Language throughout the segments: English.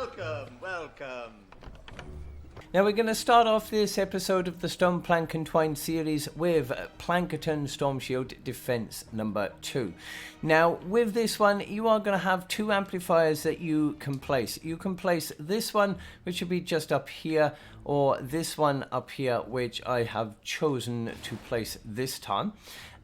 Welcome, welcome. Now we're going to start off this episode of the StonePlankCannTwine series with Plankerton Storm Shield Defense number 2. Now with this one you are going to have two amplifiers that you can place. You can place this one, which will be just up here, or this one up here, which I have chosen to place this time.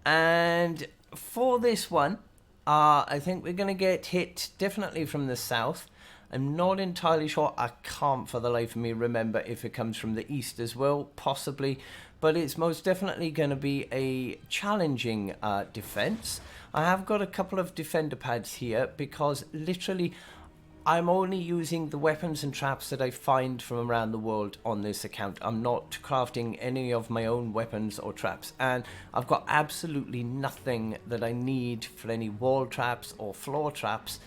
And for this one, I think we're going to get hit definitely from the south. I'm not entirely sure. I can't for the life of me remember if it comes from the east as well, possibly. But it's most definitely going to be a challenging defense. I have got a couple of defender pads here because literally I'm only using the weapons and traps that I find from around the world on this account. I'm not crafting any of my own weapons or traps, and I've got absolutely nothing that I need for any wall traps or floor traps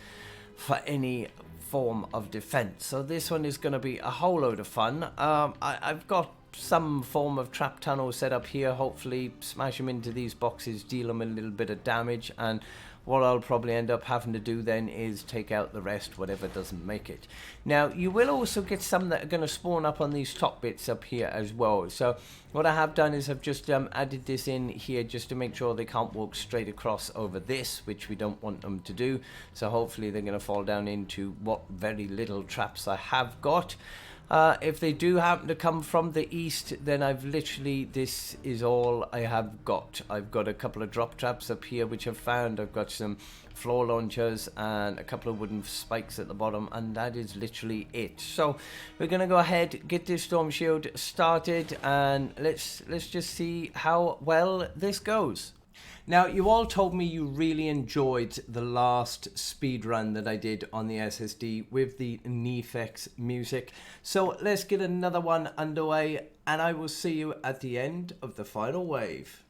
for any form of defense. So this one is going to be a whole load of fun. I've got some form of trap tunnel set up here. Hopefully smash them into these boxes, deal them a little bit of damage, and what I'll probably end up having to do then is take out the rest, whatever doesn't make it. Now you will also get some that are going to spawn up on these top bits up here as well. So what I have done is I've just added this in here just to make sure they can't walk straight across over this, which we don't want them to do. So hopefully they're going to fall down into what very little traps I have got. If they do happen to come from the east, then I've literally, this is all I have got. I've got a couple of drop traps up here which I've found. I've got some floor launchers and a couple of wooden spikes at the bottom, and that is literally it. So we're going to go ahead, get this storm shield started, and let's just see how well this goes. Now, you all told me you really enjoyed the last speed run that I did on the SSD with the Nefex music. So let's get another one underway, and I will see you at the end of the final wave.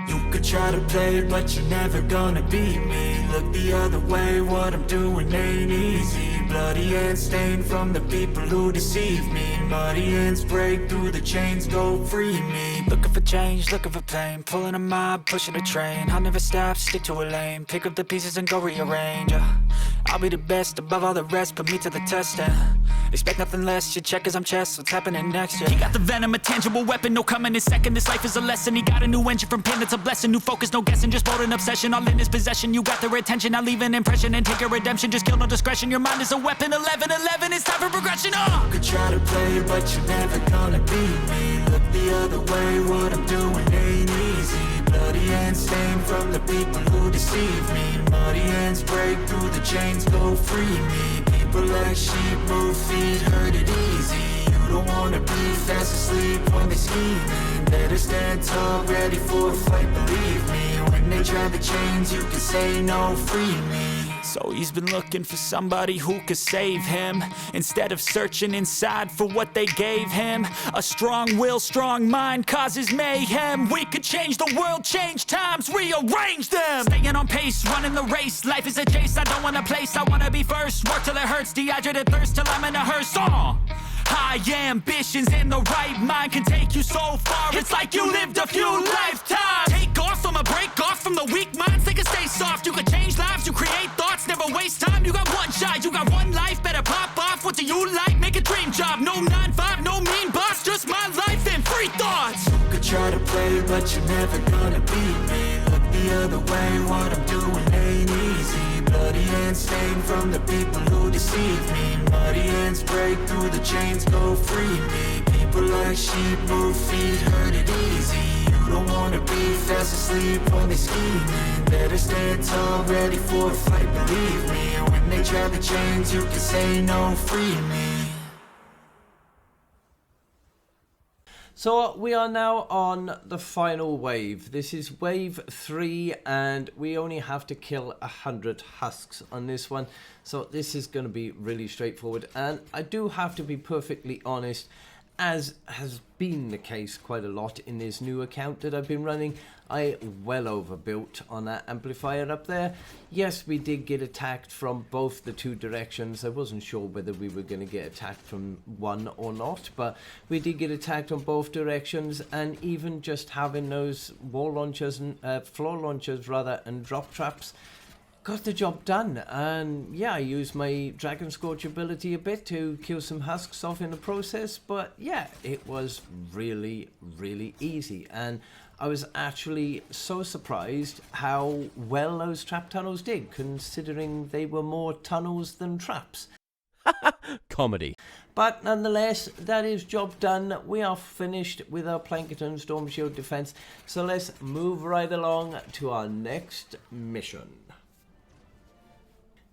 You could try to play, but you're never gonna beat me. Look the other way, what I'm doing ain't easy. Bloody hands stained from the people who deceive me. Muddy hands break through the chains, go free me. Looking for change, looking for pain. Pulling a mob, pushing a train. I'll never stop, stick to a lane. Pick up the pieces and go rearrange. I'll be the best above all the rest, put me to the test and expect nothing less, your check as I'm chess, what's happening next, yeah. He got the venom, a tangible weapon, no coming in second. This life is a lesson, he got a new engine from pain, that's a blessing. New focus, no guessing, just bold an obsession, all in his possession. You got their attention, I'll leave an impression and take a redemption. Just kill, no discretion, your mind is a weapon. 11-11, it's time for progression, You could try to play, but you're never gonna beat me. Look the other way, what I'm doing ain't easy. Bloody hands stained from the people who deceive me. Muddy hands break through the chains, go free me. People like sheep move feet, hurt it easy. You don't wanna be fast asleep when they're scheming. Better stand tall, ready for a fight, believe me. When they try the chains, you can say no, free me. So he's been looking for somebody who could save him, instead of searching inside for what they gave him. A strong will, strong mind causes mayhem. We could change the world, change times, rearrange them. Staying on pace, running the race. Life is a chase, I don't want a place, I wanna be first. Work till it hurts, dehydrated thirst till I'm in a hearse. High ambitions in the right mind can take you so far. It's like you lived a few lifetimes. Take off from a break off from the weak minds. They can stay soft. You can change lives. You create thoughts. Never waste time. You got one shot. You got one life. Better pop off. What do you like? Make a dream job. No 9-5. No mean boss. Just my life and free thoughts. You could try to play, but you're never gonna beat me. Look the other way. What I'm doing ain't easy. Bloody hands stained from the people who deceive me. Muddy hands break through the chains, go free me. People like sheep move feet, hurt it easy. You don't wanna be fast asleep when they're scheming. Better stand tall, ready for a fight, believe me. When they try the chains, you can say no, free me. So we are now on the final wave. This is wave 3, and we only have to kill 100 husks on this one. So this is going to be really straightforward. And I do have to be perfectly honest, as has been the case quite a lot in this new account that I've been running, I well overbuilt on that amplifier up there. Yes, we did get attacked from both the two directions. I wasn't sure whether we were going to get attacked from one or not, but we did get attacked on both directions, and even just having those wall launchers and floor launchers rather and drop traps got the job done. And yeah, I used my Dragon Scorch ability a bit to kill some husks off in the process, but yeah, it was really easy, and I was actually so surprised how well those trap tunnels did, considering they were more tunnels than traps. Comedy. But nonetheless, that is job done. We are finished with our Plankton Storm Shield defense, so let's move right along to our next mission.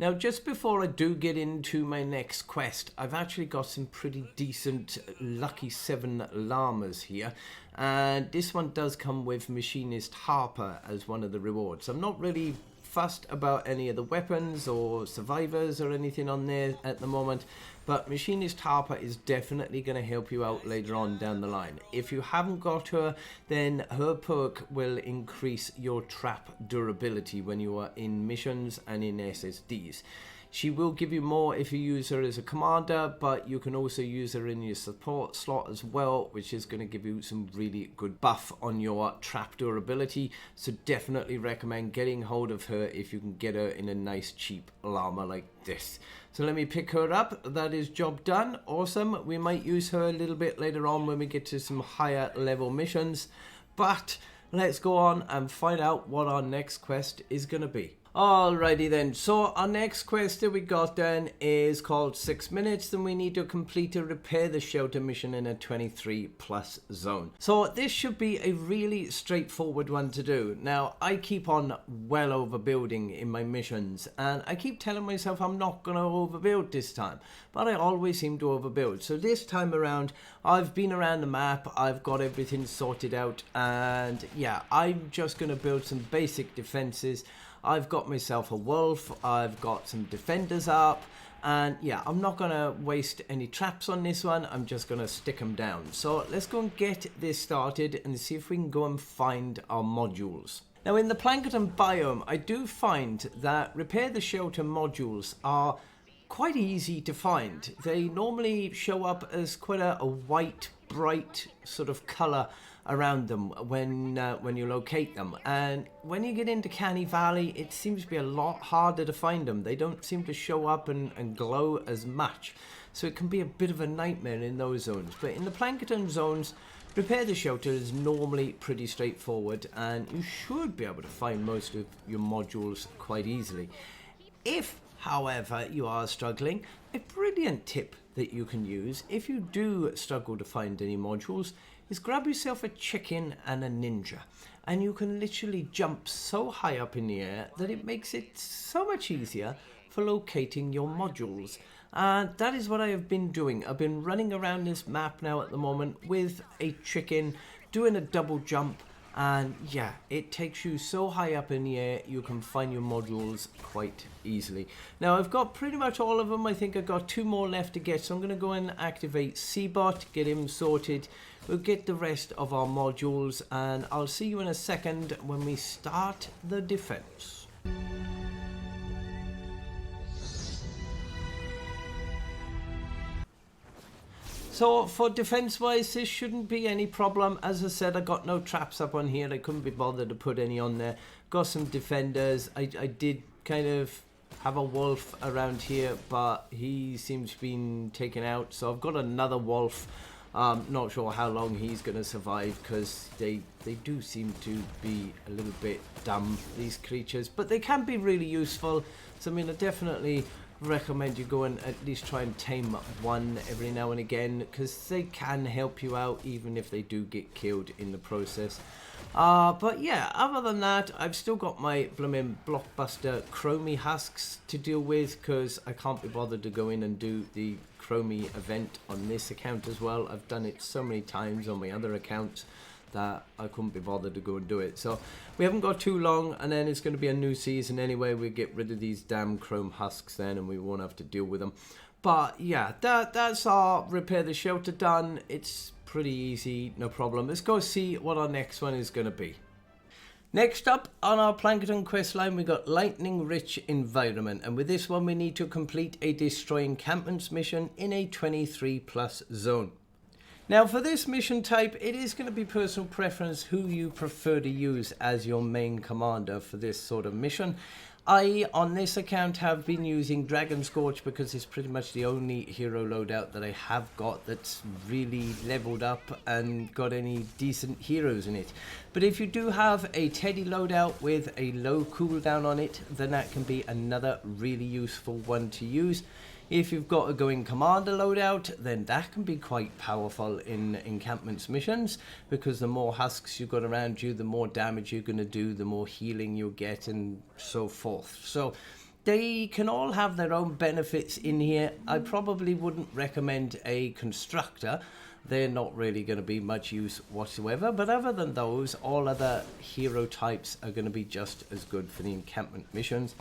Now, just before I do get into my next quest, I've actually got some pretty decent Lucky 7 llamas here. And this one does come with Machinist Harper as one of the rewards. I'm not really fussed about any of the weapons or survivors or anything on there at the moment, but Machinist Harper is definitely going to help you out later on down the line. If you haven't got her, then her perk will increase your trap durability when you are in missions and in SSDs. She will give you more if you use her as a commander, but you can also use her in your support slot as well, which is going to give you some really good buff on your trap durability. So definitely recommend getting hold of her if you can get her in a nice cheap llama like this. So let me pick her up. That is job done. Awesome. We might use her a little bit later on when we get to some higher level missions, but let's go on and find out what our next quest is going to be. Alrighty then, so our next quest that we got then is called 6 minutes, and we need to complete a repair the shelter mission in a 23+ zone. So this should be a really straightforward one to do. Now, I keep on well overbuilding in my missions, and I keep telling myself I'm not going to overbuild this time, but I always seem to overbuild. So this time around, I've been around the map, I've got everything sorted out, and yeah, I'm just going to build some basic defenses. I've got myself a wolf, I've got some defenders up, and yeah, I'm not going to waste any traps on this one, I'm just going to stick them down. So let's go and get this started and see if we can go and find our modules. Now in the Plankton biome, I do find that repair the shelter modules are quite easy to find. They normally show up as quite a white, bright sort of colour around them when you locate them, and when you get into Canny Valley it seems to be a lot harder to find them. They don't seem to show up and glow as much, so it can be a bit of a nightmare in those zones. But in the Plankton zones, repair the shelter is normally pretty straightforward, and you should be able to find most of your modules quite easily. If however you are struggling, a brilliant tip that you can use if you do struggle to find any modules is grab yourself a chicken and a ninja, and you can literally jump so high up in the air that it makes it so much easier for locating your modules. And that is what I have been doing. I've been running around this map now at the moment with a chicken, doing a double jump, and yeah, it takes you so high up in the air you can find your modules quite easily. Now I've got pretty much all of them. I think I've got 2 more left to get, so I'm going to go and activate Seabot, get him sorted. We'll get the rest of our modules, and I'll see you in a second when we start the defense. So for defense wise, this shouldn't be any problem. As I said, I got no traps up on here. I couldn't be bothered to put any on there. Got some defenders. I did kind of have a wolf around here, but he seems to have been taken out. So I've got another wolf. Not sure how long he's going to survive, because they do seem to be a little bit dumb, these creatures. But they can be really useful. So I mean, I definitely recommend you go and at least try and tame one every now and again, because they can help you out even if they do get killed in the process. But yeah, other than that, I've still got my blooming blockbuster chromie husks to deal with, because I can't be bothered to go in and do the chromie event on this account as well. I've done it so many times on my other accounts that I couldn't be bothered to go and do it. So we haven't got too long, and then it's going to be a new season anyway. We'll get rid of these damn chrome husks then, and we won't have to deal with them. But yeah, that's our repair the shelter done. It's pretty easy, no problem. Let's go see what our next one is going to be. Next up on our Plankton questline, we got Lightning Rich Environment, and with this one we need to complete a Destroy Encampments mission in a 23+ zone. Now for this mission type, it is going to be personal preference who you prefer to use as your main commander for this sort of mission. I, on this account, have been using Dragon Scorch because it's pretty much the only hero loadout that I have got that's really leveled up and got any decent heroes in it. But if you do have a Teddy loadout with a low cooldown on it, then that can be another really useful one to use. If you've got a going commander loadout, then that can be quite powerful in encampments missions, because the more husks you've got around you, the more damage you're going to do, the more healing you'll get, and so forth. So they can all have their own benefits in here. I probably wouldn't recommend a constructor. They're not really going to be much use whatsoever, but other than those, all other hero types are going to be just as good for the encampment missions.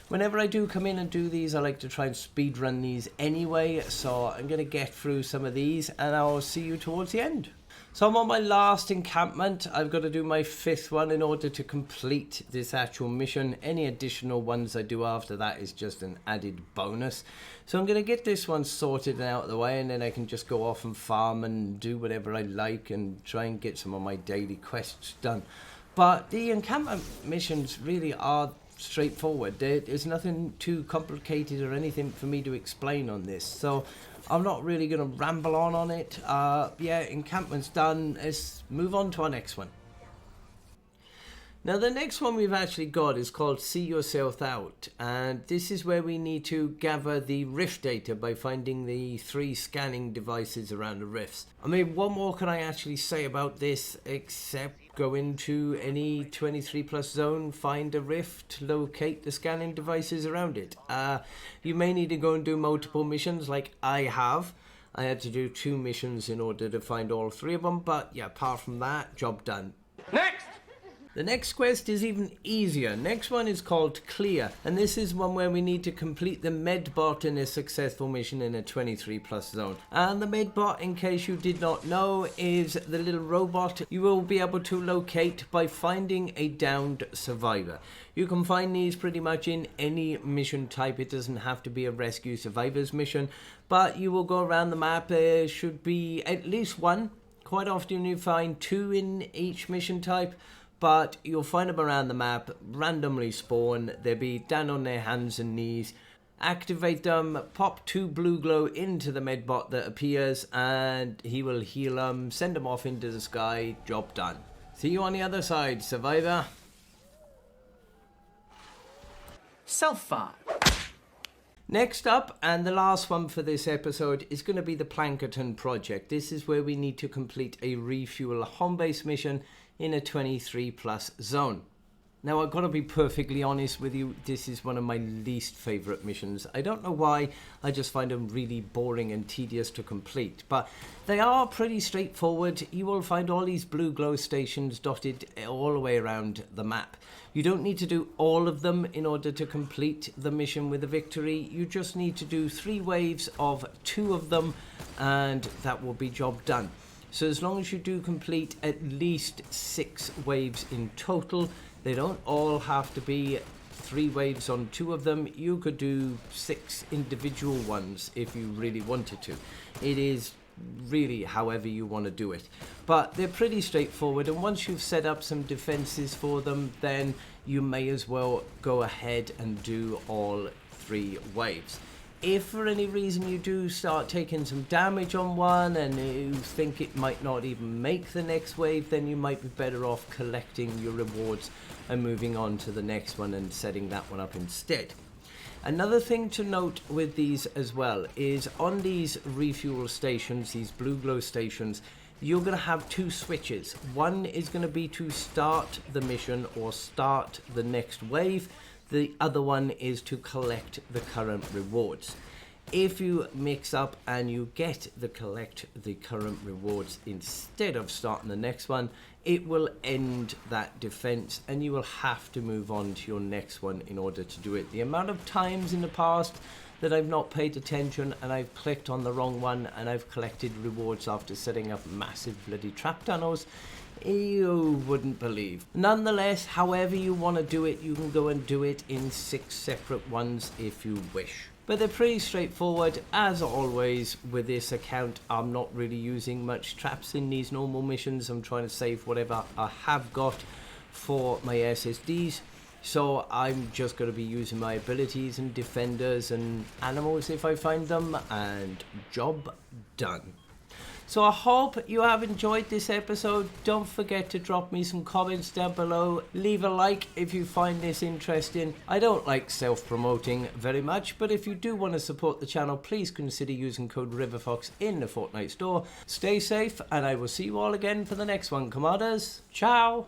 Whenever I do come in and do these, I like to try and speed run these anyway, so I'm going to get through some of these and I'll see you towards the end. So I'm on my last encampment. I've got to do my 5th one in order to complete this actual mission. Any additional ones I do after that is just an added bonus. So I'm going to get this one sorted and out of the way, and then I can just go off and farm and do whatever I like and try and get some of my daily quests done. But the encampment missions really are straightforward. There's nothing too complicated or anything for me to explain on this, so I'm not really going to ramble on it. Yeah, encampment's done. Let's move on to our next one. Now the next one we've actually got is called See Yourself Out, and this is where we need to gather the rift data by finding the 3 scanning devices around the rifts. I mean, what more can I actually say about this except go into any 23+ zone, find a rift, locate the scanning devices around it. You may need to go and do multiple missions like I have. I had to do 2 missions in order to find all 3 of them, but yeah, apart from that, job done. Next! The next quest is even easier. Next one is called Clear, and this is one where we need to complete the medbot in a successful mission in a 23+ zone. And the medbot, in case you did not know, is the little robot you will be able to locate by finding a downed survivor. You can find these pretty much in any mission type. It doesn't have to be a rescue survivors mission, but you will go around the map. There should be at least 1. Quite often you find 2 in each mission type, but you'll find them around the map, randomly spawn. They'll be down on their hands and knees. Activate them, pop 2 blue glow into the medbot that appears, and he will heal them, send them off into the sky, job done. See you on the other side, survivor. Self-5. Next up, and the last one for this episode, is going to be the Plankton Project. This is where we need to complete a refuel home base mission in a 23+ zone. Now, I've got to be perfectly honest with you, this is one of my least favourite missions. I don't know why, I just find them really boring and tedious to complete, but they are pretty straightforward. You will find all these blue glow stations dotted all the way around the map. You don't need to do all of them in order to complete the mission with a victory. You just need to do 3 waves of 2 of them, and that will be job done. So as long as you do complete at least 6 waves in total, they don't all have to be 3 waves on 2 of them. You could do 6 individual ones if you really wanted to. It is really however you want to do it. But they're pretty straightforward, and once you've set up some defenses for them, then you may as well go ahead and do all 3 waves. If for any reason you do start taking some damage on one and you think it might not even make the next wave, then you might be better off collecting your rewards and moving on to the next one and setting that one up instead. Another thing to note with these as well is on these refuel stations, these blue glow stations, you're going to have 2 switches. One is going to be to start the mission or start the next wave. The other one is to collect the current rewards. If you mix up and you collect the current rewards instead of starting the next one, it will end that defense and you will have to move on to your next one in order to do it. The amount of times in the past that I've not paid attention and I've clicked on the wrong one and I've collected rewards after setting up massive bloody trap tunnels you wouldn't believe. Nonetheless, however you want to do it, you can go and do it in 6 separate ones if you wish. But they're pretty straightforward. As always with this account, I'm not really using much traps in these normal missions. I'm trying to save whatever I have got for my SSDs. So I'm just going to be using my abilities and defenders and animals if I find them, and job done. So I hope you have enjoyed this episode. Don't forget to drop me some comments down below. Leave a like if you find this interesting. I don't like self-promoting very much, but if you do want to support the channel, please consider using code RiverFox in the Fortnite store. Stay safe, and I will see you all again for the next one, commanders. Ciao!